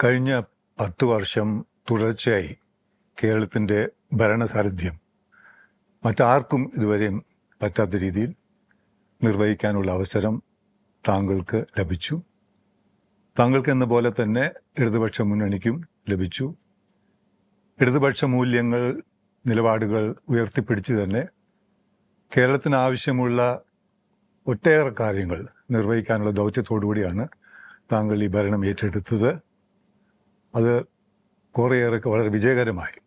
കഴിഞ്ഞ 10 വർഷം തുടർച്ചയായി കേരളത്തിൻ്റെ ഭരണസാരഥ്യം മറ്റാർക്കും ഇതുവരെയും പറ്റാത്ത രീതിയിൽ നിർവഹിക്കാനുള്ള അവസരം താങ്കൾക്ക് ലഭിച്ചു. താങ്കൾക്കെന്ന പോലെ തന്നെ ഇടതുപക്ഷ മുന്നണിക്കും ലഭിച്ചു. ഇടതുപക്ഷ മൂല്യങ്ങൾ, നിലപാടുകൾ ഉയർത്തിപ്പിടിച്ച് തന്നെ കേരളത്തിന് ആവശ്യമുള്ള ഒട്ടേറെ കാര്യങ്ങൾ നിർവഹിക്കാനുള്ള ദൗത്യത്തോടു കൂടിയാണ് താങ്കൾ ഈ ഭരണം ഏറ്റെടുത്തത്. അത് കുറേയേറെ വളരെ വിജയകരമായി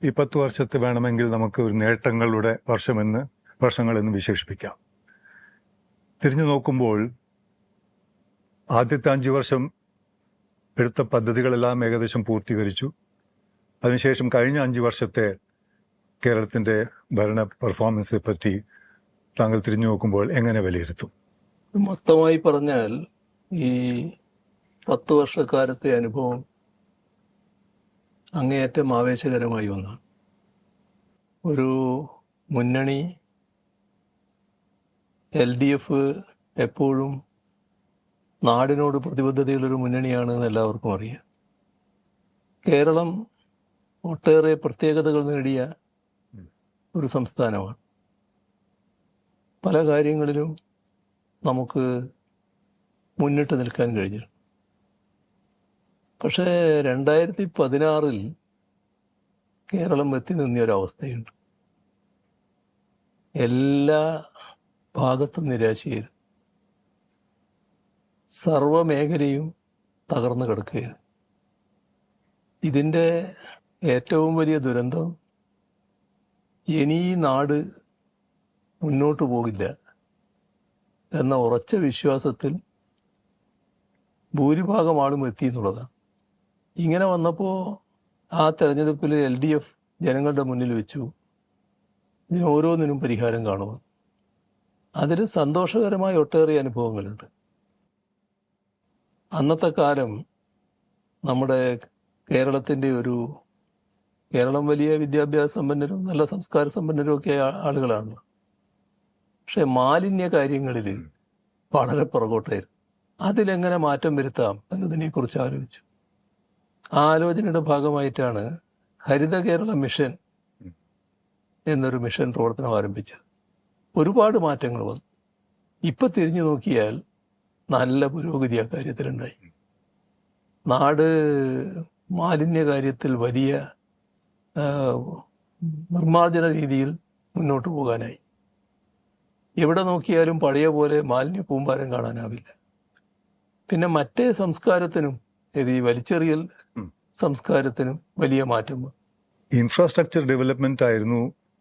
ഈ 10 വർഷത്തെ വേണമെങ്കിൽ നമുക്ക് ഒരു നേട്ടങ്ങളുടെ വർഷങ്ങളെന്ന് വിശേഷിപ്പിക്കാം. തിരിഞ്ഞു നോക്കുമ്പോൾ ആദ്യത്തെ 5 വർഷം എടുത്ത പദ്ധതികളെല്ലാം ഏകദേശം പൂർത്തീകരിച്ചു. അതിനുശേഷം കഴിഞ്ഞ 5 വർഷത്തെ കേരളത്തിൻ്റെ ഭരണ പെർഫോമൻസിനെ പറ്റി താങ്കൾ തിരിഞ്ഞു നോക്കുമ്പോൾ എങ്ങനെ വിലയിരുത്തും? മൊത്തമായി പറഞ്ഞാൽ ഈ 10 വർഷക്കാലത്തെ അനുഭവം അങ്ങേയറ്റം ആവേശകരമായി ഒന്നാണ്. ഒരു മുന്നണി LDF എപ്പോഴും നാടിനോട് പ്രതിബദ്ധതയുള്ളൊരു മുന്നണിയാണ് എന്ന് എല്ലാവർക്കും അറിയാം. കേരളം ഒട്ടേറെ പ്രത്യേകതകൾ നേടിയ ഒരു സംസ്ഥാനമാണ്. പല കാര്യങ്ങളിലും നമുക്ക് മുന്നിട്ട് നിൽക്കാൻ കഴിഞ്ഞു. പക്ഷേ 2016 കേരളം എത്തി നിന്നൊരവസ്ഥയുണ്ട്. എല്ലാ ഭാഗത്തും നിരാശയായിരുന്നു. സർവമേഖലയും തകർന്നു കിടക്കുകയാണ്. ഇതിൻ്റെ ഏറ്റവും വലിയ ദുരന്തം ഇനി ഈ നാട് മുന്നോട്ട് പോകില്ല എന്ന ഉറച്ച വിശ്വാസത്തിൽ ഭൂരിഭാഗം ആളും എത്തി എന്നുള്ളതാണ്. ഇങ്ങനെ വന്നപ്പോൾ ആ തെരഞ്ഞെടുപ്പിൽ LDF ജനങ്ങളുടെ മുന്നിൽ വെച്ചു ഇതിന് ഓരോന്നിനും പരിഹാരം കാണുക. അതിൽ സന്തോഷകരമായ ഒട്ടേറെ അനുഭവങ്ങളുണ്ട്. അന്നത്തെ കാലം നമ്മുടെ കേരളം വലിയ വിദ്യാഭ്യാസ സമ്പന്നരും നല്ല സംസ്കാര സമ്പന്നരും ഒക്കെ ആളുകളാണ്. പക്ഷെ മാലിന്യ കാര്യങ്ങളിൽ വളരെ പുറകോട്ടായിരുന്നു. അതിലെങ്ങനെ മാറ്റം വരുത്താം എന്നതിനെക്കുറിച്ച് ആലോചിച്ചു. ആ ആലോചനയുടെ ഭാഗമായിട്ടാണ് ഹരിത കേരള മിഷൻ എന്നൊരു മിഷൻ പ്രവർത്തനം ആരംഭിച്ചത്. ഒരുപാട് മാറ്റങ്ങൾ വന്നു. ഇപ്പം തിരിഞ്ഞു നോക്കിയാൽ നല്ല പുരോഗതി ആ കാര്യത്തിലുണ്ടായി. നാട് മാലിന്യ കാര്യത്തിൽ വലിയ നിർമ്മാർജ്ജന രീതിയിൽ മുന്നോട്ട് പോകാനായി. എവിടെ നോക്കിയാലും പഴയ പോലെ മാലിന്യ കൂമ്പാരം കാണാനാവില്ല. പിന്നെ മറ്റേ സംസ്കാരത്തിനും ഈ വലിച്ചെറിയൽ സംസ്കാരത്തിനും വലിയ മാറ്റം. ഇൻഫ്രാസ്ട്രക്ചർ ഡെവലപ്മെന്റ് ആയിരുന്നു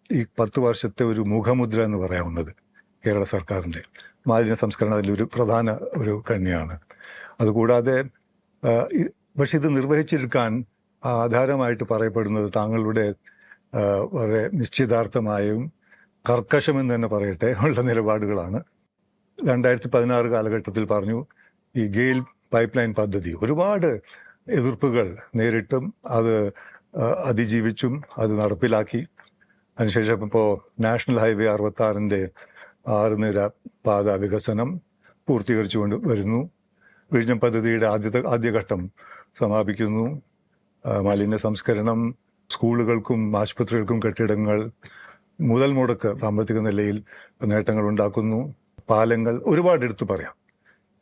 ഈ 10 വർഷത്തെ ഒരു മുഖമുദ്ര എന്ന് പറയാവുന്നത് കേരള സർക്കാരിൻ്റെ. മാലിന്യ സംസ്കരണം അതിലൊരു പ്രധാന ഒരു കണ്ണിയാണ്. അതുകൂടാതെ പക്ഷെ ഇത് നിർവഹിച്ചെടുക്കാൻ ആധാരമായിട്ട് പറയപ്പെടുന്നത് താങ്കളുടെ വളരെ നിശ്ചിതാർത്ഥമായും കർക്കശമെന്ന് തന്നെ പറയട്ടെ ഉള്ള നിലപാടുകളാണ്. 2016 കാലഘട്ടത്തിൽ പറഞ്ഞു ഈ ഗെയിൽ പൈപ്പ് ലൈൻ പദ്ധതി ഒരുപാട് എതിർപ്പുകൾ നേരിട്ടും അത് അതിജീവിച്ചും അത് നടപ്പിലാക്കി. അതിനുശേഷം ഇപ്പോൾ നാഷണൽ ഹൈവേ 66-ൻ്റെ 6 നിര പാത വികസനം പൂർത്തീകരിച്ചുകൊണ്ട് വരുന്നു. വിഴിഞ്ഞം പദ്ധതിയുടെ ആദ്യഘട്ടം സമാപിക്കുന്നു. മാലിന്യ സംസ്കരണം, സ്കൂളുകൾക്കും ആശുപത്രികൾക്കും കെട്ടിടങ്ങൾ, മുതൽ മുടക്ക് സാമ്പത്തിക നിലയിൽ നേട്ടങ്ങൾ ഉണ്ടാക്കുന്നു. പാലങ്ങൾ ഒരുപാട് എടുത്തു പറയാം.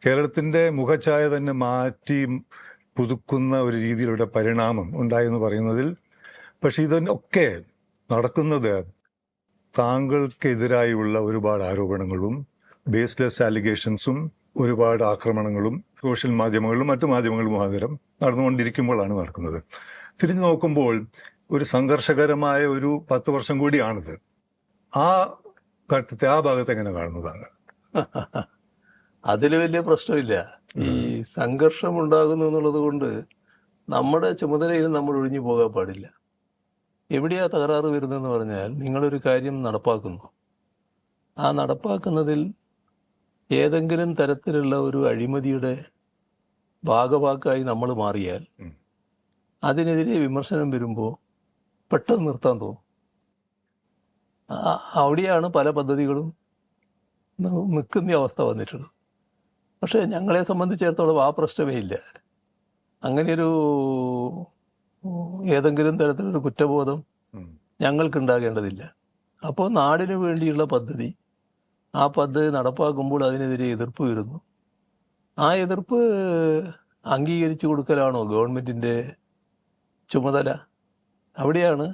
കേരളത്തിൻ്റെ മുഖഛായ തന്നെ മാറ്റി പുതുക്കുന്ന ഒരു രീതിയിലുള്ള പരിണാമം ഉണ്ടായെന്ന് പറയുന്നതിൽ, പക്ഷെ ഇതൊക്കെ നടക്കുന്നത് താങ്കൾക്കെതിരായുള്ള ഒരുപാട് ആരോപണങ്ങളും ബേസ്ലെസ് ആലിഗേഷൻസും ഒരുപാട് ആക്രമണങ്ങളും സോഷ്യൽ മാധ്യമങ്ങളിലും മറ്റു മാധ്യമങ്ങളും മുഖാന്തരം നടന്നുകൊണ്ടിരിക്കുമ്പോഴാണ് നടക്കുന്നത്. തിരിഞ്ഞു നോക്കുമ്പോൾ ഒരു സംഘർഷകരമായ ഒരു 10 വർഷം കൂടിയാണിത്. ആ ഭാഗത്ത് എങ്ങനെ കാണുന്നതാണ്? അതിൽ വലിയ പ്രശ്നമില്ല. ഈ സംഘർഷം ഉണ്ടാകുന്നു എന്നുള്ളത് കൊണ്ട് നമ്മുടെ ചുമതലയിൽ നമ്മൾ ഒഴിഞ്ഞു പോകാൻ പാടില്ല. എവിടെയാ തകരാറ് വരുന്നതെന്ന് പറഞ്ഞാൽ, നിങ്ങളൊരു കാര്യം നടപ്പാക്കുന്നു. ആ നടപ്പാക്കുന്നതിൽ ഏതെങ്കിലും തരത്തിലുള്ള ഒരു അഴിമതിയുടെ ഭാഗവാക്കായി നമ്മൾ മാറിയാൽ അതിനെതിരെ വിമർശനം വരുമ്പോൾ പെട്ടെന്ന് നിർത്താൻ തോന്നും. അവിടെയാണ് പല പദ്ധതികളും നിൽക്കുന്ന അവസ്ഥ വന്നിട്ടുള്ളത്. പക്ഷേ ഞങ്ങളെ സംബന്ധിച്ചിടത്തോളം ആ പ്രശ്നമേ ഇല്ല. അങ്ങനെയൊരു ഏതെങ്കിലും തരത്തിലൊരു കുറ്റബോധം ഉം. ഞങ്ങൾക്കുണ്ടാകേണ്ടതില്ല. അപ്പോൾ നാടിനു വേണ്ടിയുള്ള പദ്ധതി, ആ പദ്ധതി നടപ്പാക്കുമ്പോൾ അതിനെതിരെ എതിർപ്പ് വരുന്നു. ആ എതിർപ്പ് അംഗീകരിച്ചു കൊടുക്കലാണോ ഗവൺമെൻറ്റിൻ്റെ ചുമതല? അവിടെയാണ്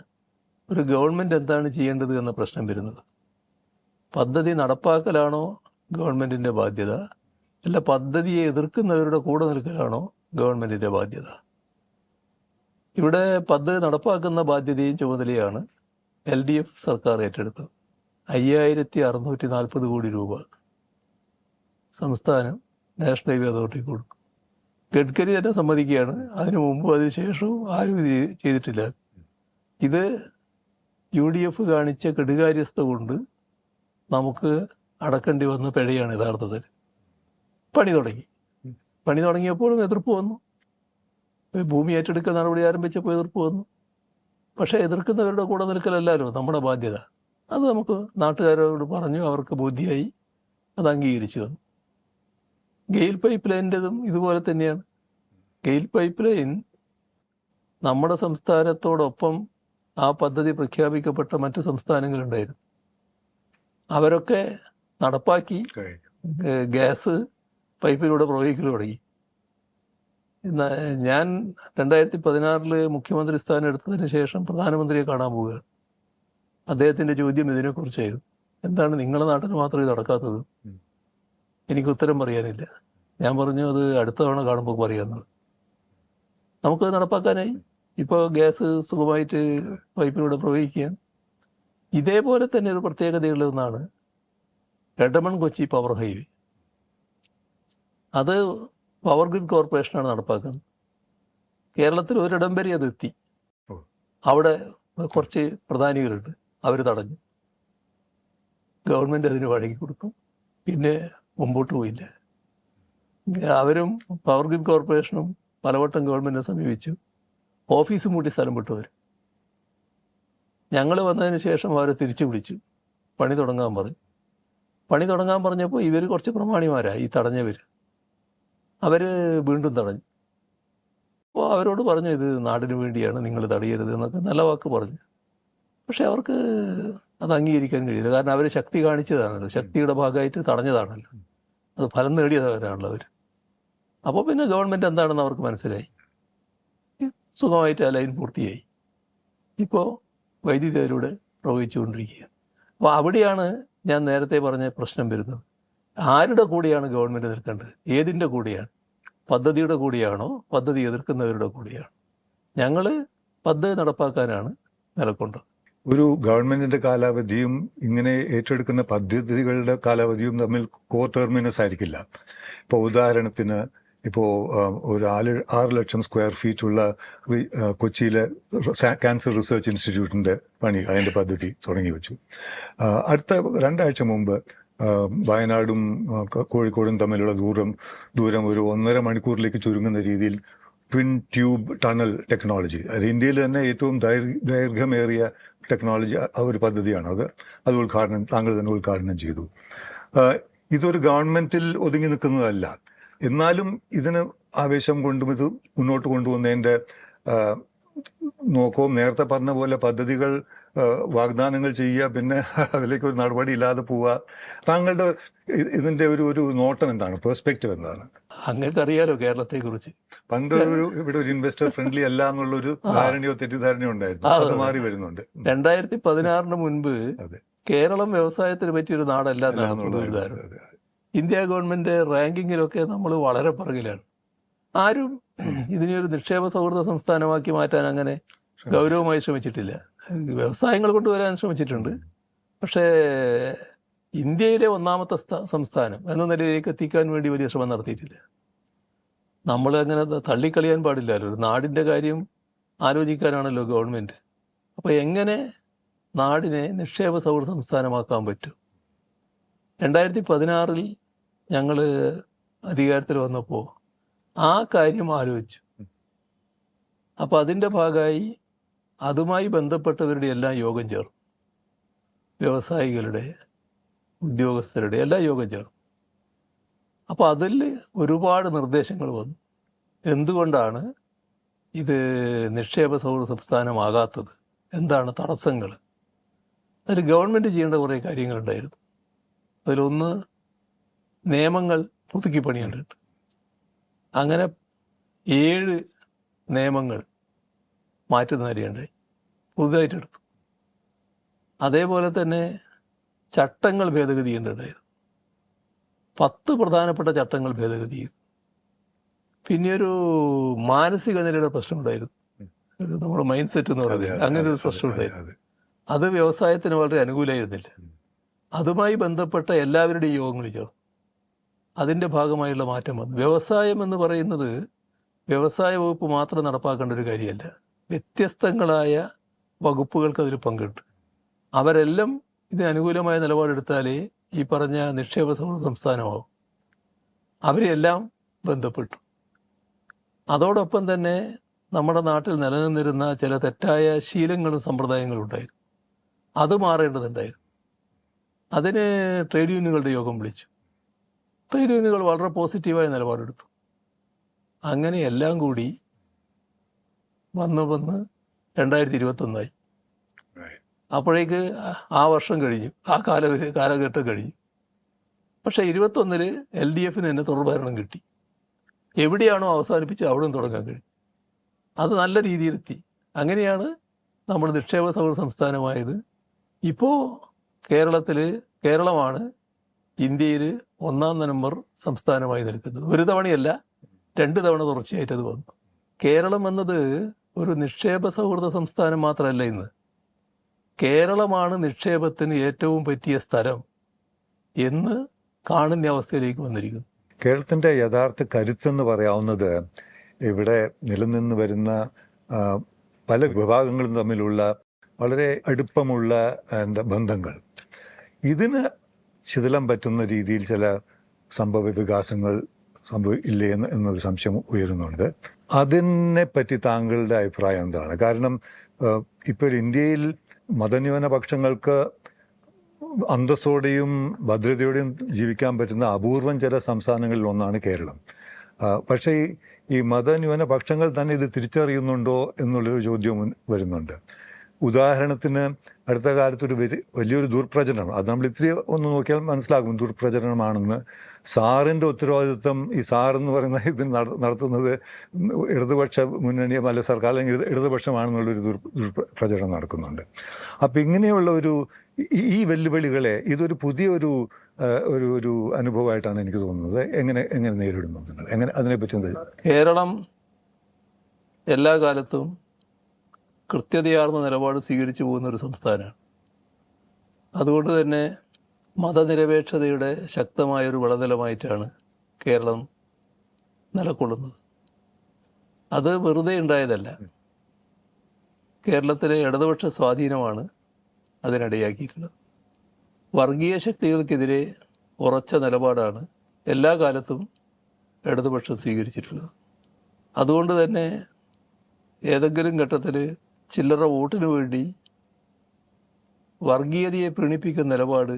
ഒരു ഗവൺമെൻറ് എന്താണ് ചെയ്യേണ്ടത് എന്ന പ്രശ്നം വരുന്നത്. പദ്ധതി നടപ്പാക്കലാണോ ഗവൺമെൻറ്റിൻ്റെ ബാധ്യത, അല്ല പദ്ധതിയെ എതിർക്കുന്നവരുടെ കൂടെ നിൽക്കലാണോ ഗവൺമെൻറ്റിൻ്റെ ബാധ്യത? ഇവിടെ പദ്ധതി നടപ്പാക്കുന്ന ബാധ്യതയും ചുമതലയാണ് LDF സർക്കാർ ഏറ്റെടുത്തത്. 5640 കോടി രൂപ സംസ്ഥാനം നാഷണൽ ഹൈവേ അതോറിറ്റിക്ക് കൊടുക്കും. ഗഡ്കരി തന്നെ സമ്മതിക്കുകയാണ്, അതിനു മുമ്പും അതിനുശേഷവും ആരും ഇത് ചെയ്തിട്ടില്ല. ഇത് UDF കാണിച്ച കെടുകാര്യസ്ഥ കൊണ്ട് നമുക്ക് അടക്കേണ്ടി വന്ന പിഴയാണ് യഥാർത്ഥത്തിൽ. പണി തുടങ്ങിയപ്പോഴും എതിർപ്പ് വന്നു. ഭൂമി ഏറ്റെടുക്കൽ നടപടി ആരംഭിച്ചപ്പോൾ എതിർപ്പ് വന്നു. പക്ഷേ എതിർക്കുന്നവരുടെ കൂടെ നിൽക്കലല്ലല്ലോ നമ്മുടെ ബാധ്യത. അത് നമുക്ക് നാട്ടുകാരോട് പറഞ്ഞു, അവർക്ക് ബോധ്യമായി, അത് അംഗീകരിച്ചു വന്നു. ഗെയിൽ പൈപ്പ് ലൈനിൻ്റെതും ഇതുപോലെ തന്നെയാണ്. ഗെയിൽ പൈപ്പ് ലൈൻ നമ്മുടെ സംസ്ഥാനത്തോടൊപ്പം ആ പദ്ധതി പ്രഖ്യാപിക്കപ്പെട്ട മറ്റു സംസ്ഥാനങ്ങളുണ്ടായിരുന്നു. അവരൊക്കെ നടപ്പാക്കി ഗ്യാസ് പൈപ്പിലൂടെ പ്രവഹിക്കൽ തുടങ്ങി. ഞാൻ 2016 മുഖ്യമന്ത്രി സ്ഥാനം എടുത്തതിന് ശേഷം പ്രധാനമന്ത്രിയെ കാണാൻ പോവുകയാണ്. അദ്ദേഹത്തിൻ്റെ ചോദ്യം ഇതിനെക്കുറിച്ചായിരുന്നു, എന്താണ് നിങ്ങളുടെ നാട്ടിൽ മാത്രം ഇത് നടക്കാത്തത്? എനിക്ക് ഉത്തരം പറയാനില്ല. ഞാൻ പറഞ്ഞു, അത് അടുത്ത തവണ കാണുമ്പോൾ പറയാമെന്നത്. നമുക്ക് നടപ്പാക്കാനായി. ഇപ്പോൾ ഗ്യാസ് സുഖമായിട്ട് പൈപ്പിലൂടെ പ്രവഹിക്കുകയാണ്. ഇതേപോലെ തന്നെ ഒരു പ്രത്യേകതയുള്ളതെന്നാണ് എടമൺ കൊച്ചി പവർ ഹൈവേ. അത് പവർ ഗ്രിഡ് കോർപ്പറേഷനാണ് നടപ്പാക്കുന്നത്. കേരളത്തിൽ ഒരിടം വരെ അത് എത്തി. അവിടെ കുറച്ച് പ്രധാനികളുണ്ട്, അവർ തടഞ്ഞു. ഗവൺമെൻറ് അതിന് വഴങ്ങി കൊടുത്തു. പിന്നെ മുമ്പോട്ട് പോയില്ല. അവരും പവർ ഗ്രിഡ് കോർപ്പറേഷനും പലവട്ടം ഗവൺമെൻറ്റിനെ സമീപിച്ചു. ഓഫീസ് മൂട്ടി സ്ഥലം വിട്ടവർ. ഞങ്ങൾ വന്നതിന് ശേഷം അവരെ തിരിച്ചു വിളിച്ചു, പണി തുടങ്ങാൻ പറഞ്ഞു. പണി തുടങ്ങാൻ പറഞ്ഞപ്പോൾ ഇവർ കുറച്ച് പ്രമാണിമാരാണ്, ഈ തടഞ്ഞവർ. അവർ വീണ്ടും തടഞ്ഞു. അപ്പോൾ അവരോട് പറഞ്ഞു, ഇത് നാടിന് വേണ്ടിയാണ്, നിങ്ങൾ തടയരുത് എന്നൊക്കെ നല്ല വാക്ക് പറഞ്ഞു. പക്ഷെ അവർക്ക് അത് അംഗീകരിക്കാൻ കഴിയില്ല. കാരണം അവർ ശക്തി കാണിച്ചതാണല്ലോ, ശക്തിയുടെ ഭാഗമായിട്ട് തടഞ്ഞതാണല്ലോ, അത് ഫലം നേടിയവരാണല്ലോ അവർ. അപ്പോൾ പിന്നെ ഗവൺമെൻറ് എന്താണെന്ന് അവർക്ക് മനസ്സിലായി. സുഖമായിട്ട് ആ ലൈൻ പൂർത്തിയായി. ഇപ്പോൾ വൈദ്യുതി അതിലൂടെ പ്രവഹിച്ചുകൊണ്ടിരിക്കുക. അപ്പോൾ അവിടെയാണ് ഞാൻ നേരത്തെ പറഞ്ഞ പ്രശ്നം വരുന്നത്. ആരുടെ കൂടെയാണ് ഗവൺമെൻറ് നിൽക്കേണ്ടത്? ഏതിൻ്റെ കൂടെയാണ്? പദ്ധതിയുടെ കൂടെയാണോ പദ്ധതി എതിർക്കുന്നവരുടെ കൂടെയാണോ? ഞങ്ങൾ പദ്ധതി നടപ്പാക്കാനാണ് നിലകൊണ്ടത്. ഒരു ഗവൺമെന്റിന്റെ കാലാവധിയും ഇങ്ങനെ ഏറ്റെടുക്കുന്ന പദ്ധതികളുടെ കാലാവധിയും തമ്മിൽ കോടെർമിനസ് ആയിരിക്കില്ല. ഇപ്പോൾ ഉദാഹരണത്തിന് ഒരു 6 ലക്ഷം സ്ക്വയർ ഫീറ്റ് ഉള്ള കൊച്ചിയിലെ ക്യാൻസർ റിസർച്ച് ഇൻസ്റ്റിറ്റ്യൂട്ടിന്റെ പണി, അതിന്റെ പദ്ധതി തുടങ്ങി വെച്ചു. അടുത്ത 2 ആഴ്ച മുമ്പ് വയനാടും കോഴിക്കോടും തമ്മിലുള്ള ദൂരം ഒരു 1.5 മണിക്കൂറിലേക്ക് ചുരുങ്ങുന്ന രീതിയിൽ ട്വിൻ ട്യൂബ് ടണൽ ടെക്നോളജി, അത് ഇന്ത്യയിൽ തന്നെ ഏറ്റവും ദൈർഘ്യമേറിയ ടെക്നോളജി ഒരു പദ്ധതിയാണ്. അത് താങ്കൾ തന്നെ ഉദ്ഘാടനം ചെയ്തു. ഇതൊരു ഗവൺമെന്റിൽ ഒതുങ്ങി നിൽക്കുന്നതല്ല. എന്നാലും ഇതിന് ആവേശം കൊണ്ടും ഇത് മുന്നോട്ട് കൊണ്ടുപോകുന്നതിൻ്റെ നോക്കവും നേരത്തെ പറഞ്ഞ പോലെ പദ്ധതികൾ വാഗ്ദാനങ്ങൾ ചെയ്യുക, പിന്നെ അതിലേക്ക് ഒരു നടപടി ഇല്ലാതെ പോവുക. താങ്കളുടെ ഇതിന്റെ ഒരു നോട്ടം എന്താണ്, പെർസ്പെക്റ്റീവ് എന്താണ്? അങ്ങേക്കറിയാലോ കേരളത്തെ കുറിച്ച്. പണ്ട് ഇവിടെ ഒരു ഇൻവെസ്റ്റർ ഫ്രണ്ട്ലി അല്ല എന്നുള്ളൊരു ധാരണയോ തെറ്റിദ്ധാരണയോ ഉണ്ടായിരുന്നു. അത് മാറി വരുന്നുണ്ട്. 2016 മുൻപ് കേരളം വ്യവസായത്തിന് പറ്റിയൊരു നാടല്ല എന്നാണ് ഒരു ധാരണ. ഇന്ത്യ ഗവൺമെന്റ് റാങ്കിങ്ങിലൊക്കെ നമ്മൾ വളരെ പുറകിലാണ്. ആരും ഇതിനെയൊരു നിക്ഷേപ സൗഹൃദ സംസ്ഥാനമാക്കി മാറ്റാൻ അങ്ങനെ ഗൗരവമായി ശ്രമിച്ചിട്ടില്ല. വ്യവസായങ്ങൾ കൊണ്ടുവരാൻ ശ്രമിച്ചിട്ടുണ്ട്. പക്ഷേ ഇന്ത്യയിലെ ഒന്നാമത്തെ സംസ്ഥാനം എന്ന നിലയിലേക്ക് എത്തിക്കാൻ വേണ്ടി വലിയ ശ്രമം നടത്തിയിട്ടില്ല. നമ്മൾ അങ്ങനെ തള്ളിക്കളിയാൻ പാടില്ലല്ലോ. ഒരു നാടിൻ്റെ കാര്യം ആലോചിക്കാനാണല്ലോ ഗവൺമെൻറ്. അപ്പോൾ എങ്ങനെ നാടിനെ നിക്ഷേപ സൗഹൃദ സംസ്ഥാനമാക്കാൻ പറ്റും? 2016 ഞങ്ങൾ അധികാരത്തിൽ വന്നപ്പോൾ ആ കാര്യം ആലോചിച്ചു. അപ്പോൾ അതിൻ്റെ ഭാഗമായി അതുമായി ബന്ധപ്പെട്ടവരുടെ എല്ലാം യോഗം ചേർന്നു. വ്യവസായികളുടെ, ഉദ്യോഗസ്ഥരുടെ എല്ലാം യോഗം ചേർന്നു. അപ്പോൾ അതിൽ ഒരുപാട് നിർദ്ദേശങ്ങൾ വന്നു. എന്തുകൊണ്ടാണ് ഇത് നിക്ഷേപ സൗഹൃദ സംസ്ഥാനമാകാത്തത്, എന്താണ് തടസ്സങ്ങൾ? അതിൽ ഗവൺമെൻറ് ചെയ്യേണ്ട കുറേ കാര്യങ്ങളുണ്ടായിരുന്നു. അതിലൊന്ന് നിയമങ്ങൾ പുതുക്കി പണിയേണ്ടതുണ്ട്. അങ്ങനെ 7 നിയമങ്ങൾ മാറ്റുന്ന കാര്യമുണ്ടായി, പുതുതായിട്ടെടുത്തു. അതേപോലെ തന്നെ ചട്ടങ്ങൾ ഭേദഗതി ചെയ്യേണ്ടതായിരുന്നു. 10 പ്രധാനപ്പെട്ട ചട്ടങ്ങൾ ഭേദഗതി ചെയ്തു. പിന്നെ ഒരു മാനസിക നിലയുടെ പ്രശ്നമുണ്ടായിരുന്നു, ഒരു നമ്മുടെ മൈൻഡ് സെറ്റ് എന്ന് പറയുന്നത്, അങ്ങനെ ഒരു പ്രശ്നമുണ്ടായിരുന്നു. അത് വ്യവസായത്തിന് വളരെ അനുകൂലമായിരുന്നില്ല. അതുമായി ബന്ധപ്പെട്ട എല്ലാവരുടെയും യോഗങ്ങൾ ചേർന്നു. അതിൻ്റെ ഭാഗമായുള്ള മാറ്റം വന്നു. വ്യവസായം എന്ന് പറയുന്നത് വ്യവസായ വകുപ്പ് മാത്രം നടപ്പാക്കേണ്ട ഒരു കാര്യമല്ല. വ്യത്യസ്തങ്ങളായ വകുപ്പുകൾക്ക് അതിൽ പങ്കുണ്ട്. അവരെല്ലാം ഇതിന് അനുകൂലമായ നിലപാടെടുത്താലേ ഈ പറഞ്ഞ നിക്ഷേപ സൗഹൃദ സംസ്ഥാനമാവും. അവരെല്ലാം ബന്ധപ്പെട്ടു. അതോടൊപ്പം തന്നെ നമ്മുടെ നാട്ടിൽ നിലനിന്നിരുന്ന ചില തെറ്റായ ശീലങ്ങളും സമ്പ്രദായങ്ങളും ഉണ്ടായിരുന്നു. അത് മാറേണ്ടതുണ്ടായിരുന്നു. അതിന് ട്രേഡ് യൂണിയനുകളുടെ യോഗം വിളിച്ചു. ട്രേഡ് യൂണിയനുകൾ വളരെ പോസിറ്റീവായ നിലപാടെടുത്തു. അങ്ങനെ എല്ലാം കൂടി വന്ന് 2021 അപ്പോഴേക്ക് ആ വർഷം കഴിഞ്ഞു, ആ കാലഘട്ടം കഴിഞ്ഞു. പക്ഷേ 21 LDF-ന് തന്നെ തുടർഭരണം കിട്ടി. എവിടെയാണോ അവസാനിപ്പിച്ച് അവിടെ തുടങ്ങാൻ കഴിയും. അത് നല്ല രീതിയിലെത്തി. അങ്ങനെയാണ് നമ്മൾ നിക്ഷേപ സൗഹൃദ സംസ്ഥാനമായത്. ഇപ്പോൾ കേരളമാണ് ഇന്ത്യയിൽ 1-ാം നമ്പർ സംസ്ഥാനമായി നിൽക്കുന്നത്. ഒരു തവണയല്ല, 2 തവണ തുടർച്ചയായിട്ട് അത് വന്നു. കേരളം എന്നത് ഒരു നിക്ഷേപ സൗഹൃദ സംസ്ഥാനം മാത്രമല്ല. ഇന്ന് കേരളമാണ് നിക്ഷേപത്തിന് ഏറ്റവും പറ്റിയ സ്ഥലം എന്ന് കാണുന്ന അവസ്ഥയിലേക്ക് വന്നിരിക്കുന്നു. കേരളത്തിൻ്റെ യഥാർത്ഥ കരുത്തെന്ന് പറയാവുന്നത് ഇവിടെ നിലനിന്ന് വരുന്ന പല വിഭാഗങ്ങളും തമ്മിലുള്ള വളരെ അടുപ്പമുള്ള ബന്ധങ്ങൾ. ഇതിന് ശിഥിലം പറ്റുന്ന രീതിയിൽ ചില സംഭവ വികാസങ്ങൾ ഇല്ലേ എന്നൊരു സംശയം ഉയരുന്നുണ്ട്. അതിനെപ്പറ്റി താങ്കളുടെ അഭിപ്രായം എന്താണ്? കാരണം ഇപ്പോൾ ഇന്ത്യയിൽ മതന്യൂനപക്ഷങ്ങൾക്ക് അന്തസ്സോടെയും ഭദ്രതയോടെയും ജീവിക്കാൻ പറ്റുന്ന അപൂർവം ചില സംസ്ഥാനങ്ങളിൽ ഒന്നാണ് കേരളം. പക്ഷേ ഈ മതന്യൂനപക്ഷങ്ങൾ തന്നെ ഇത് തിരിച്ചറിയുന്നുണ്ടോ എന്നുള്ളൊരു ചോദ്യം വരുന്നുണ്ട്. ഉദാഹരണത്തിന് അടുത്ത കാലത്തൊരു വലിയൊരു ദുർപ്രചരണം, അത് നമ്മൾ ഇത്തിരി ഒന്ന് നോക്കിയാൽ മനസ്സിലാകും ദുർപ്രചരണമാണെന്ന്. സാറിൻ്റെ ഉത്തരവാദിത്വം ഈ സാറെന്ന് പറയുന്ന ഇതിന് നടത്തുന്നത് ഇടതുപക്ഷ മുന്നണി അല്ല സർക്കാർ അല്ലെങ്കിൽ ഇടതുപക്ഷമാണെന്നുള്ളൊരു ദുർപ്രചരണം നടക്കുന്നുണ്ട്. അപ്പം ഇങ്ങനെയുള്ള ഈ വെല്ലുവിളികളെ ഇതൊരു പുതിയൊരു ഒരു അനുഭവമായിട്ടാണ് എനിക്ക് തോന്നുന്നത്. എങ്ങനെ നേരിടുന്നു നിങ്ങൾ? അതിനെപ്പറ്റി എന്താ? കേരളം എല്ലാ കാലത്തും കൃത്യതയാർന്ന നിലപാട് സ്വീകരിച്ചു പോകുന്ന ഒരു സംസ്ഥാനമാണ്. അതുകൊണ്ട് തന്നെ മതനിരപേക്ഷതയുടെ ശക്തമായൊരു വിളനിലമായിട്ടാണ് കേരളം നിലകൊള്ളുന്നത്. അത് വെറുതെ ഉണ്ടായതല്ല. കേരളത്തിലെ ഇടതുപക്ഷ സ്വാധീനമാണ് അതിനിടയാക്കിയിട്ടുള്ളത്. വർഗീയ ശക്തികൾക്കെതിരെ ഉറച്ച നിലപാടാണ് എല്ലാ കാലത്തും ഇടതുപക്ഷം സ്വീകരിച്ചിട്ടുള്ളത്. അതുകൊണ്ട് തന്നെ ഏതെങ്കിലും ഘട്ടത്തിൽ ചില്ലറ വോട്ടിനു വേണ്ടി വർഗീയതയെ പ്രീണിപ്പിക്കുന്ന നിലപാട്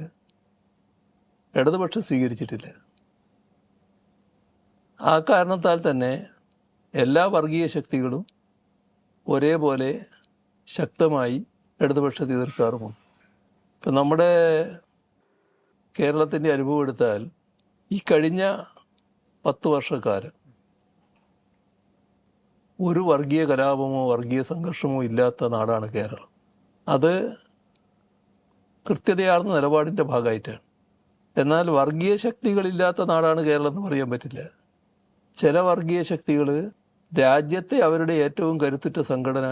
ഇടതുപക്ഷം സ്വീകരിച്ചിട്ടില്ല. ആ കാരണത്താൽ തന്നെ എല്ലാ വർഗീയ ശക്തികളും ഒരേപോലെ ശക്തമായി ഇടതുപക്ഷത്തെ എതിർക്കാറുമുണ്ട്. ഇപ്പം നമ്മുടെ കേരളത്തിൻ്റെ അനുഭവം എടുത്താൽ ഈ കഴിഞ്ഞ 10 വർഷക്കാലം ഒരു വർഗീയ കലാപമോ വർഗീയ സംഘർഷമോ ഇല്ലാത്ത നാടാണ് കേരളം. അത് കൃത്യതയാർന്ന നിലപാടിൻ്റെ ഭാഗമായിട്ടാണ്. എന്നാൽ വർഗീയ ശക്തികളില്ലാത്ത നാടാണ് കേരളം എന്ന് പറയാൻ പറ്റില്ല. ചില വർഗീയ ശക്തികൾ രാജ്യത്തെ അവരുടെ ഏറ്റവും കരുത്തുറ്റ സംഘടന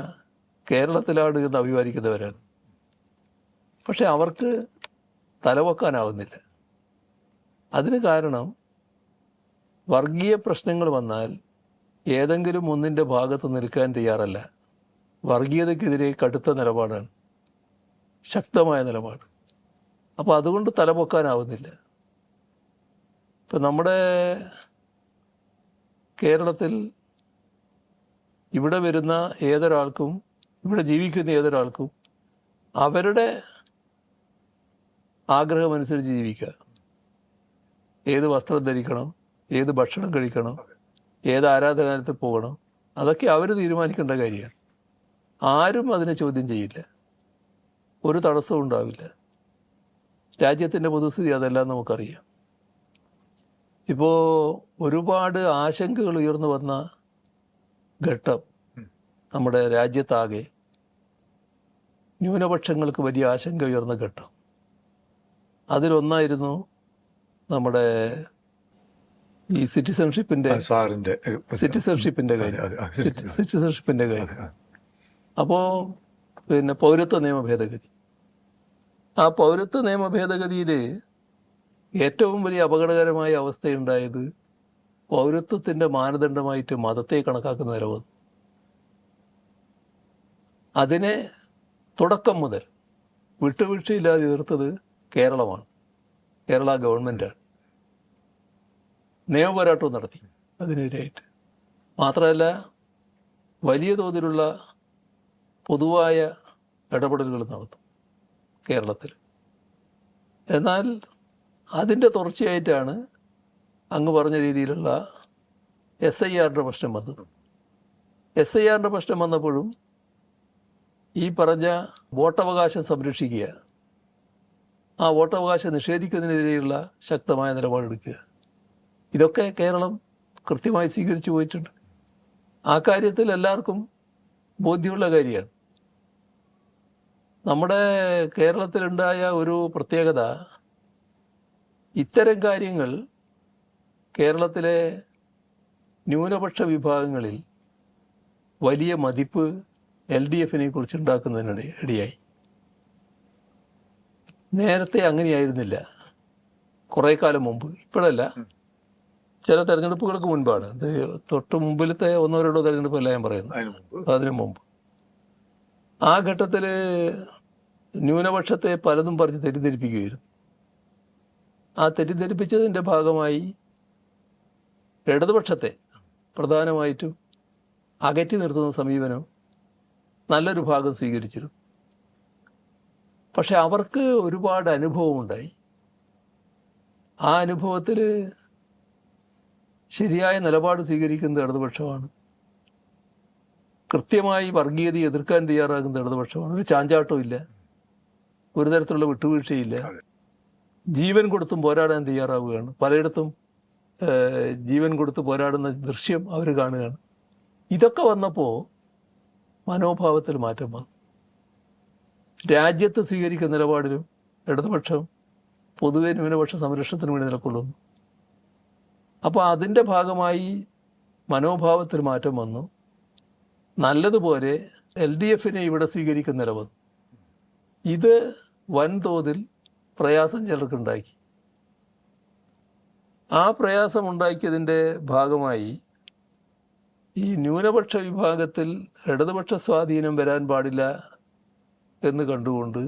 കേരളത്തിലാണ് എന്ന് അഭിമാനിക്കുന്നവരാണ്. പക്ഷെ അവർക്ക് തലവെക്കാനാവുന്നില്ല. അതിന് കാരണം വർഗീയ പ്രശ്നങ്ങൾ വന്നാൽ ഏതെങ്കിലും ഒന്നിൻ്റെ ഭാഗത്ത് നിൽക്കാൻ തയ്യാറല്ല. വർഗീയതയ്ക്കെതിരെ കടുത്ത നിലപാടാണ്, ശക്തമായ നിലപാട്. അപ്പോൾ അതുകൊണ്ട് തലപൊക്കാനാവുന്നില്ല. ഇപ്പം നമ്മുടെ കേരളത്തിൽ ഇവിടെ വരുന്ന ഏതൊരാൾക്കും, ഇവിടെ ജീവിക്കുന്ന ഏതൊരാൾക്കും അവരുടെ ആഗ്രഹമനുസരിച്ച് ജീവിക്കുക. ഏത് വസ്ത്രം ധരിക്കണം, ഏത് ഭക്ഷണം കഴിക്കണം, ഏത് ആരാധനാലയത്തിൽ പോകണം, അതൊക്കെ അവർ തീരുമാനിക്കേണ്ട കാര്യമാണ്. ആരും അതിനെ ചോദ്യം ചെയ്യില്ല, ഒരു തടസ്സവും ഉണ്ടാവില്ല. രാജ്യത്തിൻ്റെ പൊതുസ്ഥിതി അതെല്ലാം നമുക്കറിയാം. ഇപ്പോൾ ഒരുപാട് ആശങ്കകൾ ഉയർന്നു വന്ന ഘട്ടം നമ്മുടെ രാജ്യത്താകെ, ന്യൂനപക്ഷങ്ങൾക്ക് വലിയ ആശങ്ക ഉയർന്ന ഘട്ടം, അതിലൊന്നായിരുന്നു നമ്മുടെ ഈ സിറ്റിസൺഷിപ്പിൻ്റെ കാര്യം. അപ്പോൾ പിന്നെ പൗരത്വ നിയമ ഭേദഗതി. ആ പൗരത്വ നിയമ ഭേദഗതിയിൽ ഏറ്റവും വലിയ അപകടകരമായ അവസ്ഥയുണ്ടായത് പൗരത്വത്തിൻ്റെ മാനദണ്ഡമായിട്ട് മതത്തെ കണക്കാക്കുന്ന നിലവന്നു. അതിനെ തുടക്കം മുതൽ വിട്ടുവീഴ്ചയില്ലാതെ എതിർത്തത് കേരളമാണ്, കേരള ഗവൺമെൻറ്റാണ്. നിയമപോരാട്ടവും നടത്തി അതിനെതിരായിട്ട്. മാത്രമല്ല, വലിയ തോതിലുള്ള പൊതുവായ ഇടപെടലുകൾ നടത്തും കേരളത്തിൽ. എന്നാൽ അതിൻ്റെ തുടർച്ചയായിട്ടാണ് അങ്ങ് പറഞ്ഞ രീതിയിലുള്ള SIRൻ്റെ പ്രശ്നം വന്നത്. SIRൻ്റെ പ്രശ്നം വന്നപ്പോഴും ഈ പറഞ്ഞ വോട്ടവകാശം സംരക്ഷിക്കുക, ആ വോട്ടവകാശം നിഷേധിക്കുന്നതിനെതിരെയുള്ള ശക്തമായ നിലപാടെടുക്കുക, ഇതൊക്കെ കേരളം കൃത്യമായി സ്വീകരിച്ചു പോയിട്ടുണ്ട്. ആ കാര്യത്തിൽ എല്ലാവർക്കും ബോധ്യമുള്ള കാര്യമാണ്. നമ്മുടെ കേരളത്തിലുണ്ടായ ഒരു പ്രത്യേകത, ഇത്തരം കാര്യങ്ങൾ കേരളത്തിലെ ന്യൂനപക്ഷ വിഭാഗങ്ങളിൽ വലിയ മതിപ്പ് LDFനെ കുറിച്ച് ഉണ്ടാക്കുന്നതിനിടയായി. നേരത്തെ അങ്ങനെയായിരുന്നില്ല, കുറേ കാലം മുമ്പ്, ഇപ്പോഴല്ല, ചില തെരഞ്ഞെടുപ്പുകൾക്ക് മുൻപാണ്. ഇത് തൊട്ട് മുമ്പിലത്തെ 1-2 തെരഞ്ഞെടുപ്പല്ല ഞാൻ പറയുന്നത്, അതിനു മുമ്പ്. ആ ഘട്ടത്തിൽ ന്യൂനപക്ഷത്തെ പലതും പറഞ്ഞ് തെറ്റിദ്ധരിപ്പിക്കുകയായിരുന്നു. ആ തെറ്റിദ്ധരിപ്പിച്ചതിൻ്റെ ഭാഗമായി ഇടതുപക്ഷത്തെ പ്രധാനമായിട്ടും അകറ്റി നിർത്തുന്ന സമീപനം നല്ലൊരു ഭാഗം സ്വീകരിച്ചിരുന്നു. പക്ഷെ അവർക്ക് ഒരുപാട് അനുഭവമുണ്ടായി. ആ അനുഭവത്തിൽ ശരിയായ നിലപാട് സ്വീകരിക്കുന്നത് ഇടതുപക്ഷമാണ്. കൃത്യമായി വർഗീയത എതിർക്കാൻ തയ്യാറാകുന്ന ഇടതുപക്ഷമാണ്. ഒരു ചാഞ്ചാട്ടവും ഇല്ല, ഒരു തരത്തിലുള്ള വിട്ടുവീഴ്ചയില്ല. ജീവൻ കൊടുത്തും പോരാടാൻ തയ്യാറാവുകയാണ്. പലയിടത്തും ജീവൻ കൊടുത്ത് പോരാടുന്ന ദൃശ്യം അവർ കാണുകയാണ്. ഇതൊക്കെ വന്നപ്പോൾ മനോഭാവത്തിൽ മാറ്റം വന്നു. രാജ്യത്ത് സ്വീകരിക്കുന്ന നിലപാടിലും ഇടതുപക്ഷം പൊതുവെ ന്യൂനപക്ഷ സംരക്ഷണത്തിന് വേണ്ടി നിലകൊള്ളുന്നു. അപ്പോൾ അതിൻ്റെ ഭാഗമായി മനോഭാവത്തിൽ മാറ്റം വന്നു. നല്ലതുപോലെ LDFനെ ഇവിടെ സ്വീകരിക്കുന്ന നില വന്നു. ഇത് വൻതോതിൽ പ്രയാസം ചിലർക്കുണ്ടാക്കി. ആ പ്രയാസം ഉണ്ടാക്കിയതിൻ്റെ ഭാഗമായി ഈ ന്യൂനപക്ഷ വിഭാഗത്തിൽ ഇടതുപക്ഷ സ്വാധീനം വരാൻ പാടില്ല എന്ന് കണ്ടുകൊണ്ട്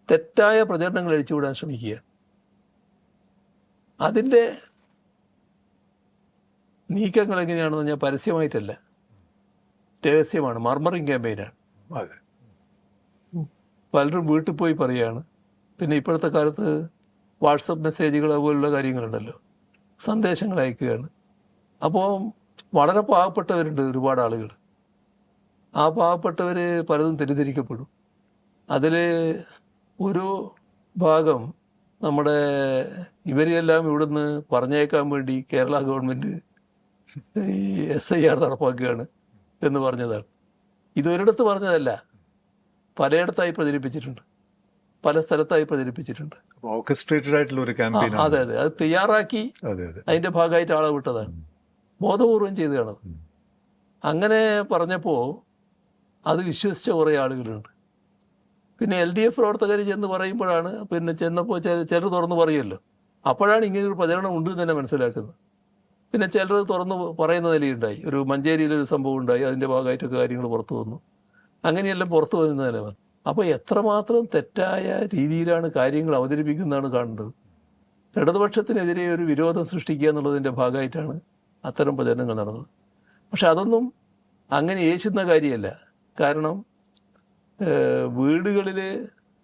തെറ്റായ പ്രചരണങ്ങൾ അഴിച്ചുവിടാൻ ശ്രമിക്കുക. അതിൻ്റെ നീക്കങ്ങൾ എങ്ങനെയാണെന്ന് പറഞ്ഞാൽ പരസ്യമായിട്ടല്ല, രഹസ്യമാണ്, മർമറിങ് ക്യാമ്പയിനാണ്. പലരും വീട്ടിൽ പോയി പറയുകയാണ്. പിന്നെ ഇപ്പോഴത്തെ കാലത്ത് വാട്സപ്പ് മെസ്സേജുകൾ അതുപോലുള്ള കാര്യങ്ങളുണ്ടല്ലോ, സന്ദേശങ്ങൾ അയക്കുകയാണ്. അപ്പോൾ വളരെ പാവപ്പെട്ടവരുണ്ട് ഒരുപാട് ആളുകൾ. ആ പാവപ്പെട്ടവർ പലതും തെറ്റിദ്ധരിക്കപ്പെടും. അതിൽ ഒരു ഭാഗം നമ്മുടെ ഇവരെയെല്ലാം ഇവിടുന്ന് പറഞ്ഞേക്കാൻ വേണ്ടി കേരള ഗവൺമെൻറ് ഈ SIR നടപ്പാക്കുകയാണ് എന്ന് പറഞ്ഞതാണ്. ഇതൊരിടത്ത് പറഞ്ഞതല്ല, പലയിടത്തായി പ്രചരിപ്പിച്ചിട്ടുണ്ട്, പല സ്ഥലത്തായി പ്രചരിപ്പിച്ചിട്ടുണ്ട്. ഓർക്കസ്ട്രേറ്റഡ് ആയിട്ടുള്ള ഒരു ക്യാമ്പയിൻ. അതെ അതെ, അത് തയ്യാറാക്കി അതിൻ്റെ ഭാഗമായിട്ട് ആളെ വിട്ടതാണ്, ബോധപൂർവം ചെയ്ത് കാണത്. അങ്ങനെ പറഞ്ഞപ്പോൾ അത് വിശ്വസിച്ച കുറേ ആളുകളുണ്ട്. പിന്നെ LDF പ്രവർത്തകർ ചെന്ന് പറയുമ്പോഴാണ്, പിന്നെ ചെന്നപ്പോൾ ചിലർ തുറന്ന് പറയുമല്ലോ, അപ്പോഴാണ് ഇങ്ങനെയൊരു പ്രചരണം ഉണ്ട് എന്ന് തന്നെ മനസ്സിലാക്കുന്നത്. പിന്നെ ചിലർ തുറന്ന് പറയുന്ന നിലയുണ്ടായി. ഒരു മഞ്ചേരിയിലൊരു സംഭവം ഉണ്ടായി, അതിൻ്റെ ഭാഗമായിട്ടൊക്കെ കാര്യങ്ങൾ പുറത്തു വന്നു. അങ്ങനെയെല്ലാം പുറത്തു വന്ന നില വന്നു. അപ്പോൾ എത്രമാത്രം തെറ്റായ രീതിയിലാണ് കാര്യങ്ങൾ അവതരിപ്പിക്കുന്നതാണ് കാണേണ്ടത്. ഇടതുപക്ഷത്തിനെതിരെ ഒരു വിരോധം സൃഷ്ടിക്കുക എന്നുള്ളതിൻ്റെ ഭാഗമായിട്ടാണ് അത്തരം പ്രചരണങ്ങൾ നടന്നത്. പക്ഷെ അതൊന്നും അങ്ങനെ യേശുന്ന കാര്യമല്ല. കാരണം വീടുകളിൽ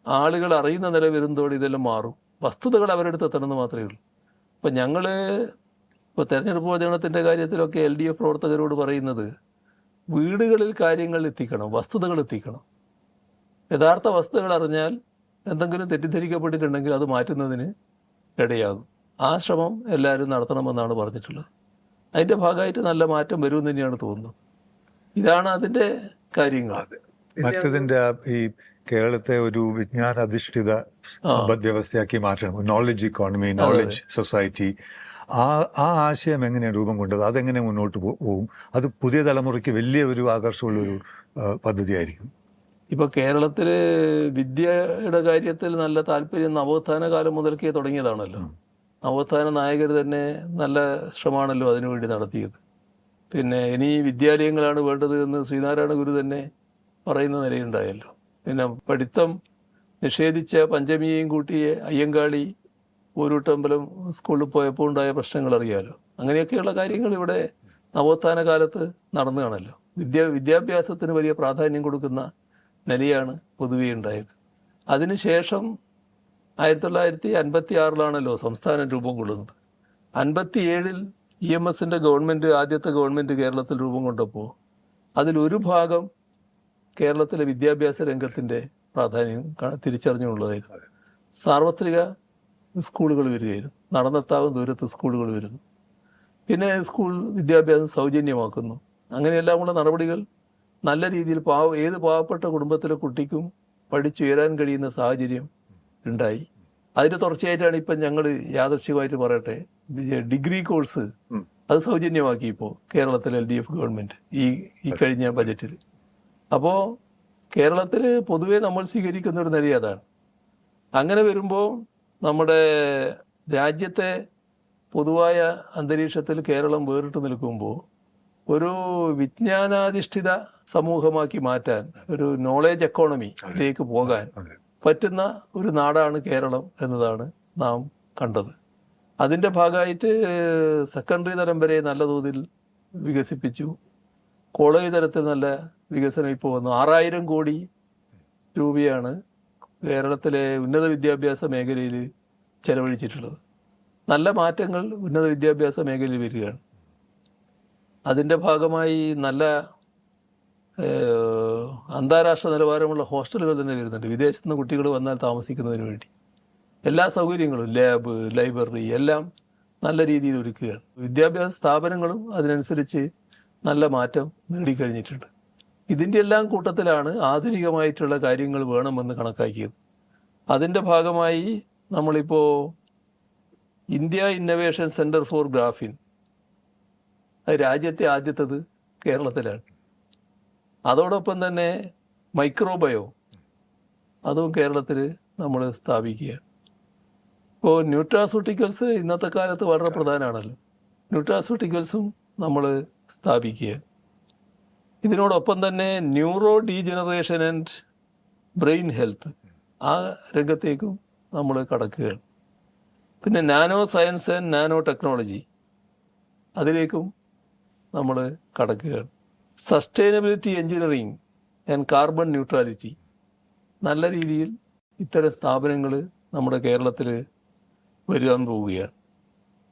ആളുകൾ അറിയുന്ന നില വരുന്നതോടെ ഇതെല്ലാം മാറും. വസ്തുതകൾ അവരുടെ അടുത്ത് എത്തണമെന്ന് മാത്രമേ ഉള്ളൂ. ഇപ്പം ഞങ്ങൾ ഇപ്പോൾ തെരഞ്ഞെടുപ്പ് പ്രചരണത്തിൻ്റെ കാര്യത്തിലൊക്കെ LDF പ്രവർത്തകരോട് പറയുന്നത് വീടുകളിൽ കാര്യങ്ങൾ എത്തിക്കണം, വസ്തുതകൾ എത്തിക്കണം. യഥാർത്ഥ വസ്തുതകൾ അറിഞ്ഞാൽ എന്തെങ്കിലും തെറ്റിദ്ധരിക്കപ്പെട്ടിട്ടുണ്ടെങ്കിൽ അത് മാറ്റുന്നതിന് ഇടയാകും. ആ ശ്രമം എല്ലാവരും നടത്തണമെന്നാണ് പറഞ്ഞിട്ടുള്ളത്. അതിൻ്റെ ഭാഗമായിട്ട് നല്ല മാറ്റം വരുമെന്ന് തന്നെയാണ് തോന്നുന്നത്. ഇതാണ് അതിൻ്റെ കാര്യങ്ങൾ. മറ്റതിൻ്റെ ഈ കേരളത്തെ ഒരു വിജ്ഞാനാധിഷ്ഠിത സമ്പദ്വ്യവസ്ഥയാക്കി മാറ്റണം. നോളജ് ഇക്കോണമി, നോളജ് സൊസൈറ്റി, ആ ആശയം എങ്ങനെയാണ് രൂപം കൊണ്ടത്? അതെങ്ങനെ മുന്നോട്ട് പോകും? അത് പുതിയ തലമുറയ്ക്ക് വലിയ ഒരു ആകർഷമുള്ളൊരു പദ്ധതിയായിരിക്കും. ഇപ്പോൾ കേരളത്തിൽ വിദ്യയുടെ കാര്യത്തിൽ നല്ല താല്പര്യം നവോത്ഥാന കാലം മുതൽക്കേ തുടങ്ങിയതാണല്ലോ. നവോത്ഥാന നായകർ തന്നെ നല്ല ശ്രമമാണല്ലോ അതിനുവേണ്ടി നടത്തിയത്. പിന്നെ ഇനി വിദ്യാലയങ്ങളാണ് വേണ്ടത് എന്ന് ശ്രീനാരായണ ഗുരു തന്നെ പറയുന്ന നിലയുണ്ടായല്ലോ. പിന്നെ പഠിത്തം നിഷേധിച്ച പഞ്ചമിയെയും കൂട്ടി അയ്യങ്കാളി ഊരൂട്ടമ്പലം സ്കൂളിൽ പോയപ്പോൾ ഉണ്ടായ പ്രശ്നങ്ങൾ അറിയാലോ. അങ്ങനെയൊക്കെയുള്ള കാര്യങ്ങൾ ഇവിടെ നവോത്ഥാന കാലത്ത് നടന്നു കാണല്ലോ. വിദ്യാഭ്യാസത്തിന് വലിയ പ്രാധാന്യം കൊടുക്കുന്ന നിലയാണ് പൊതുവെ ഉണ്ടായത്. അതിനുശേഷം 1956 സംസ്ഥാനം രൂപം കൊള്ളുന്നത്. 57 EMSൻ്റെ ഗവൺമെൻറ്, ആദ്യത്തെ ഗവൺമെൻറ് കേരളത്തിൽ രൂപം കൊണ്ടപ്പോൾ അതിലൊരു ഭാഗം കേരളത്തിലെ വിദ്യാഭ്യാസ രംഗത്തിൻ്റെ പ്രാധാന്യം തിരിച്ചറിഞ്ഞുള്ളതായിരുന്നു. സാർവത്രിക സ്കൂളുകൾ വരികയായിരുന്നു, നടന്നെത്താവുന്ന ദൂരത്ത് സ്കൂളുകൾ വരുന്നു. പിന്നെ സ്കൂൾ വിദ്യാഭ്യാസം സൗജന്യമാക്കുന്നു. അങ്ങനെയെല്ലാമുള്ള നടപടികൾ നല്ല രീതിയിൽ ഏത് പാവപ്പെട്ട കുടുംബത്തിലെ കുട്ടിക്കും പഠിച്ചുയരാൻ കഴിയുന്ന സാഹചര്യം ഉണ്ടായി. അതിൻ്റെ തുടർച്ചയായിട്ടാണ് ഇപ്പം ഞങ്ങൾ യാദൃശ്ചികമായിട്ട് പറയട്ടെ, ഡിഗ്രി കോഴ്സ് അത് സൗജന്യമാക്കി ഇപ്പോൾ കേരളത്തിലെ LDF ഗവൺമെൻറ് ഈ കഴിഞ്ഞ ബജറ്റിൽ. അപ്പോൾ കേരളത്തിൽ പൊതുവെ നമ്മൾ സ്വീകരിക്കുന്ന ഒരു നില അതാണ്. അങ്ങനെ വരുമ്പോൾ നമ്മുടെ രാജ്യത്തെ പൊതുവായ അന്തരീക്ഷത്തിൽ കേരളം വേറിട്ട് നിൽക്കുമ്പോൾ ഒരു വിജ്ഞാനാധിഷ്ഠിത സമൂഹമാക്കി മാറ്റാൻ, ഒരു നോളേജ് എക്കോണമിയിലേക്ക് പോകാൻ പറ്റുന്ന ഒരു നാടാണ് കേരളം എന്നതാണ് നാം കണ്ടത്. അതിൻ്റെ ഭാഗമായിട്ട് സെക്കൻഡറി തലം വരെ നല്ല തോതിൽ വികസിപ്പിച്ചു. കോളേജ് തലത്തിൽ നല്ല വികസനം ഇപ്പോൾ വന്നു. 6000 കോടി രൂപയാണ് കേരളത്തിലെ ഉന്നത വിദ്യാഭ്യാസ മേഖലയിൽ ചെലവഴിച്ചിട്ടുള്ളത്. നല്ല മാറ്റങ്ങൾ ഉന്നത വിദ്യാഭ്യാസ മേഖലയിൽ വരികയാണ്. അതിൻ്റെ ഭാഗമായി നല്ല അന്താരാഷ്ട്ര നിലവാരമുള്ള ഹോസ്റ്റലുകൾ തന്നെ വരുന്നുണ്ട്. വിദേശത്തു നിന്ന് കുട്ടികൾ വന്നാൽ താമസിക്കുന്നതിന് വേണ്ടി എല്ലാ സൗകര്യങ്ങളും, ലാബ്, ലൈബ്രറി എല്ലാം നല്ല രീതിയിൽ ഒരുക്കുകയാണ്. വിദ്യാഭ്യാസ സ്ഥാപനങ്ങളും അതിനനുസരിച്ച് നല്ല മാറ്റം നേടിക്കഴിഞ്ഞിട്ടുണ്ട്. ഇതിൻ്റെ എല്ലാം കൂട്ടത്തിലാണ് ആധുനികമായിട്ടുള്ള കാര്യങ്ങൾ വേണമെന്ന് കണക്കാക്കിയത്. അതിൻ്റെ ഭാഗമായി നമ്മളിപ്പോൾ India innovation centre for graphene, അത് രാജ്യത്തെ ആദ്യത്തത് കേരളത്തിലാണ്. അതോടൊപ്പം തന്നെ മൈക്രോബയോ അതും കേരളത്തിൽ നമ്മൾ സ്ഥാപിക്കുകയാണ്. ഇപ്പോൾ ന്യൂട്രാസ്യൂട്ടിക്കൽസ് ഇന്നത്തെ കാലത്ത് വളരെ പ്രധാനമാണല്ലോ. ന്യൂട്രാസ്യൂട്ടിക്കൽസും നമ്മൾ സ്ഥാപിക്കുകയാണ്. ഇതിനോടൊപ്പം തന്നെ neuro degeneration and brain health, ആ രംഗത്തേക്കും നമ്മൾ കടക്കുകയാണ്. പിന്നെ nano science and nano technology, അതിലേക്കും നമ്മൾ കടക്കുകയാണ്. Sustainability engineering and carbon neutrality, നല്ല രീതിയിൽ ഇത്തരം സ്ഥാപനങ്ങൾ നമ്മുടെ കേരളത്തിൽ വരുവാൻ പോവുകയാണ്.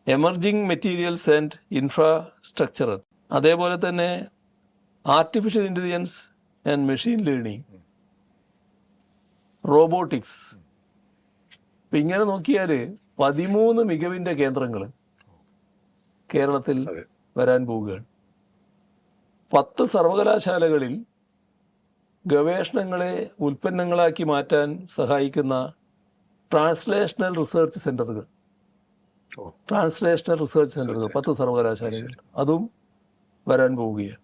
എമർജിങ് മെറ്റീരിയൽസ് ആൻഡ് ഇൻഫ്രാസ്ട്രക്ചർ, അതേപോലെ തന്നെ artificial intelligence and machine learning, robotics. ഇപ്പം ഇങ്ങനെ നോക്കിയാൽ 13 മികവിൻ്റെ കേന്ദ്രങ്ങൾ കേരളത്തിൽ വരാൻ പോവുകയാണ്. 10 സർവകലാശാലകളിൽ ഗവേഷണങ്ങളെ ഉൽപ്പന്നങ്ങളാക്കി മാറ്റാൻ സഹായിക്കുന്ന ട്രാൻസ്ലേഷണൽ റിസർച്ച് സെൻ്ററുകൾ 10 സർവകലാശാലകൾ അതും വരാൻ പോവുകയാണ്.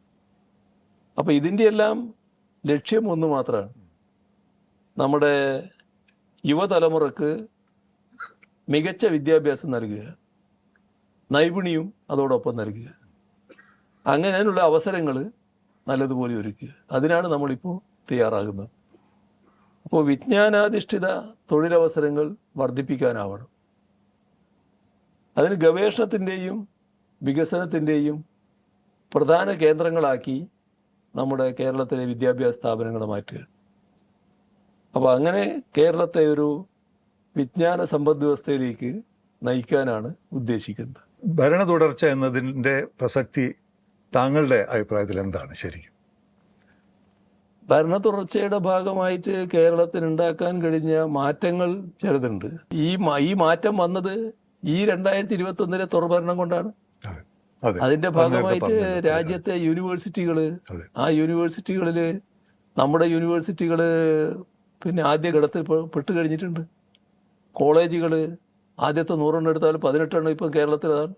അപ്പോൾ ഇതിൻ്റെ എല്ലാം ലക്ഷ്യം ഒന്ന് മാത്രമാണ്, നമ്മുടെ യുവതലമുറക്ക് മികച്ച വിദ്യാഭ്യാസം നൽകുക, നൈപുണ്യവും അതോടൊപ്പം നൽകുക, അങ്ങനെയുള്ള അവസരങ്ങൾ നല്ലതുപോലെ ഒരുക്കുക. അതിനാണ് നമ്മളിപ്പോൾ തയ്യാറാകുന്നത്. അപ്പോൾ വിജ്ഞാനാധിഷ്ഠിത തൊഴിലവസരങ്ങൾ വർദ്ധിപ്പിക്കാനാവണം. അതിന് ഗവേഷണത്തിൻ്റെയും വികസനത്തിൻ്റെയും പ്രധാന കേന്ദ്രങ്ങളാക്കി നമ്മുടെ കേരളത്തിലെ വിദ്യാഭ്യാസ സ്ഥാപനങ്ങളെ മാറ്റുക. അപ്പോൾ അങ്ങനെ കേരളത്തെ ഒരു വിജ്ഞാന സമ്പദ് വ്യവസ്ഥയിലേക്ക് നയിക്കാനാണ് ഉദ്ദേശിക്കുന്നത്. ഭരണ തുടർച്ച എന്നതിൻ്റെ പ്രസക്തി താങ്കളുടെ അഭിപ്രായത്തിൽ എന്താണ് ശരിക്കും? ഭരണ തുടർച്ചയുടെ ഭാഗമായിട്ട് കേരളത്തിന് ഉണ്ടാക്കാൻ കഴിഞ്ഞ മാറ്റങ്ങൾ ചിലതുണ്ട്. ഈ മാറ്റം വന്നത് ഈ 2021 തുടർഭരണം കൊണ്ടാണ്. അതെ, അതിന്റെ ഭാഗമായിട്ട് രാജ്യത്തെ യൂണിവേഴ്സിറ്റികള്, ആ യൂണിവേഴ്സിറ്റികളിൽ നമ്മുടെ യൂണിവേഴ്സിറ്റികള് പിന്നെ ആദ്യ ഘട്ടത്തിൽ പെട്ട് കഴിഞ്ഞിട്ടുണ്ട്. കോളേജുകൾ ആദ്യത്തെ 100 എണ്ണം എടുത്താൽ 18 എണ്ണം ഇപ്പം കേരളത്തിലാണ്.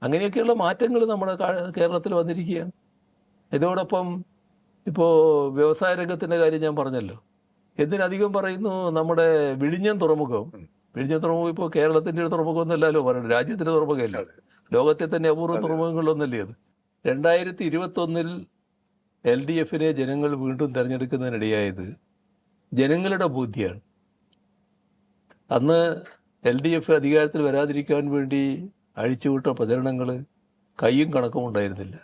അങ്ങനെയൊക്കെയുള്ള മാറ്റങ്ങൾ നമ്മുടെ കേരളത്തിൽ വന്നിരിക്കുകയാണ്. ഇതോടൊപ്പം ഇപ്പോൾ വ്യവസായ രംഗത്തിൻ്റെ കാര്യം ഞാൻ പറഞ്ഞല്ലോ. എന്തിനധികം പറയുന്നു, നമ്മുടെ വിഴിഞ്ഞം തുറമുഖം ഇപ്പോൾ കേരളത്തിൻ്റെ ഒരു തുറമുഖമൊന്നുമല്ലല്ലോ പറയുന്നത്, രാജ്യത്തിൻ്റെ തുറമുഖമല്ല, ലോകത്തെ തന്നെ അപൂർവ തുറമുഖങ്ങളിലൊന്നല്ലേ അത്. 2021 LDFനെ ജനങ്ങൾ വീണ്ടും തിരഞ്ഞെടുക്കുന്നതിനിടയായത് ജനങ്ങളുടെ ബുദ്ധിയാണ്. അന്ന് LDF അധികാരത്തിൽ വരാതിരിക്കാൻ വേണ്ടി അഴിച്ചുവിട്ട പ്രചരണങ്ങൾ കയ്യും കണക്കും ഉണ്ടായിരുന്നില്ല.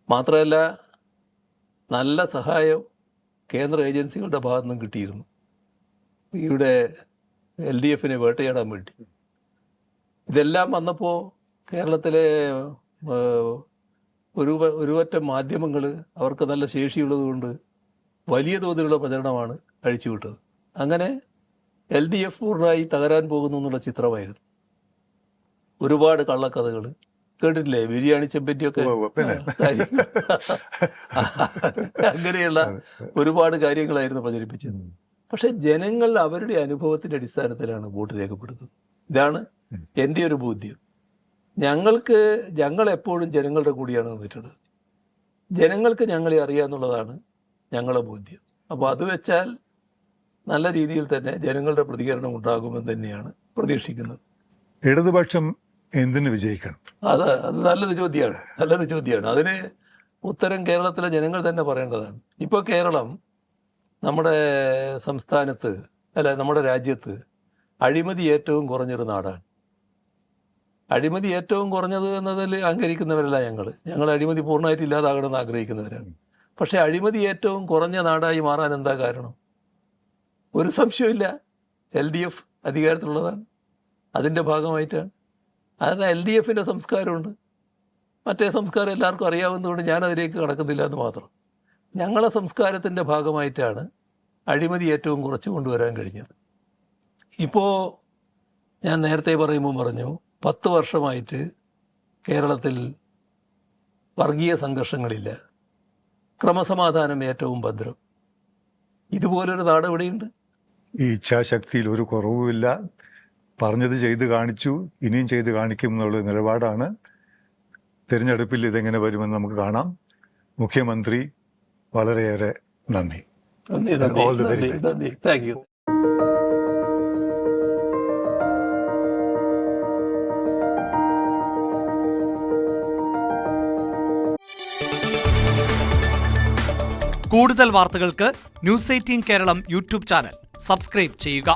മാത്രമല്ല, നല്ല സഹായം കേന്ദ്ര ഏജൻസികളുടെ ഭാഗത്തു നിന്നും കിട്ടിയിരുന്നു ഇവിടെ LDFനെ വേട്ടയാടാൻ വേണ്ടി. ഇതെല്ലാം വന്നപ്പോൾ കേരളത്തിലെ ഒരുപറ്റം മാധ്യമങ്ങൾ അവർക്ക് നല്ല ശേഷിയുള്ളത് കൊണ്ട് വലിയ തോതിലുള്ള പ്രചരണമാണ് അഴിച്ചുവിട്ടത്. അങ്ങനെ LDF പൂർണ്ണമായി തകരാൻ പോകുന്നു എന്നുള്ള ചിത്രമായിരുന്നു. ഒരുപാട് കള്ളക്കഥകൾ കേട്ടിട്ടില്ലേ, ബിരിയാണി ചെമ്പറ്റിയൊക്കെ അങ്ങനെയുള്ള ഒരുപാട് കാര്യങ്ങളായിരുന്നു പ്രചരിപ്പിച്ചത്. പക്ഷെ ജനങ്ങൾ അവരുടെ അനുഭവത്തിന്റെ അടിസ്ഥാനത്തിലാണ് വോട്ട് രേഖപ്പെടുത്തുന്നത്. ഇതാണ് എൻ്റെ ഒരു ബോധ്യം. ഞങ്ങൾ എപ്പോഴും ജനങ്ങളുടെ കൂടിയാണ് നിന്നിട്ടുള്ളത്. ജനങ്ങൾക്ക് ഞങ്ങളെ അറിയാമെന്നുള്ളതാണ് ഞങ്ങളുടെ ബോധ്യം. അപ്പോൾ അത് വെച്ചാൽ നല്ല രീതിയിൽ തന്നെ ജനങ്ങളുടെ പ്രതികരണം ഉണ്ടാകുമെന്ന് തന്നെയാണ് പ്രതീക്ഷിക്കുന്നത്. ഇടതുപക്ഷം എന്തിന് വിജയിക്കണം? അത് നല്ലൊരു ചോദ്യമാണ്. അതിന് ഉത്തരം കേരളത്തിലെ ജനങ്ങൾ തന്നെ പറയേണ്ടതാണ്. ഇപ്പോൾ കേരളം നമ്മുടെ സംസ്ഥാനത്ത് നമ്മുടെ രാജ്യത്ത് അഴിമതി ഏറ്റവും കുറഞ്ഞൊരു നാടാണ്. അഴിമതി ഏറ്റവും കുറഞ്ഞത് എന്നതിൽ അംഗീകരിക്കുന്നവരല്ല ഞങ്ങൾ അഴിമതി പൂർണ്ണമായിട്ട് ഇല്ലാതാകണമെന്ന് ആഗ്രഹിക്കുന്നവരാണ്. പക്ഷേ അഴിമതി ഏറ്റവും കുറഞ്ഞ നാടായി മാറാൻ എന്താ കാരണം? ഒരു സംശയമില്ല, LDF അധികാരത്തിലുള്ളതാണ്. അതിൻ്റെ ഭാഗമായിട്ടാണ്. അതിന് LDFൻ്റെ സംസ്കാരമുണ്ട്. മറ്റേ സംസ്കാരം എല്ലാവർക്കും അറിയാവുന്നതുകൊണ്ട് ഞാനതിലേക്ക് കടക്കുന്നില്ല എന്ന് മാത്രം. ഞങ്ങളെ സംസ്കാരത്തിൻ്റെ ഭാഗമായിട്ടാണ് അഴിമതി ഏറ്റവും കുറച്ച് കൊണ്ടുവരാൻ കഴിഞ്ഞത്. ഇപ്പോൾ ഞാൻ നേരത്തെ പറഞ്ഞു 10 വർഷമായിട്ട് കേരളത്തിൽ വർഗീയ സംഘർഷങ്ങളില്ല, ക്രമസമാധാനം ഏറ്റവും ഭദ്രം. ഇതുപോലൊരു നാട് എവിടെയുണ്ട്? ഈ ഇച്ഛാശക്തിയിൽ ഒരു കുറവുമില്ല. പറഞ്ഞത് ചെയ്ത് കാണിച്ചു, ഇനിയും ചെയ്ത് കാണിക്കും എന്നുള്ള നിലപാടാണ്. തിരഞ്ഞെടുപ്പിൽ ഇതെങ്ങനെ വരുമെന്ന് നമുക്ക് കാണാം. മുഖ്യമന്ത്രി വളരെയേറെ നന്ദി. Thank you. കൂടുതൽ വാർത്തകൾക്ക് News 18 Keralam YouTube channel subscribe ചെയ്യുക.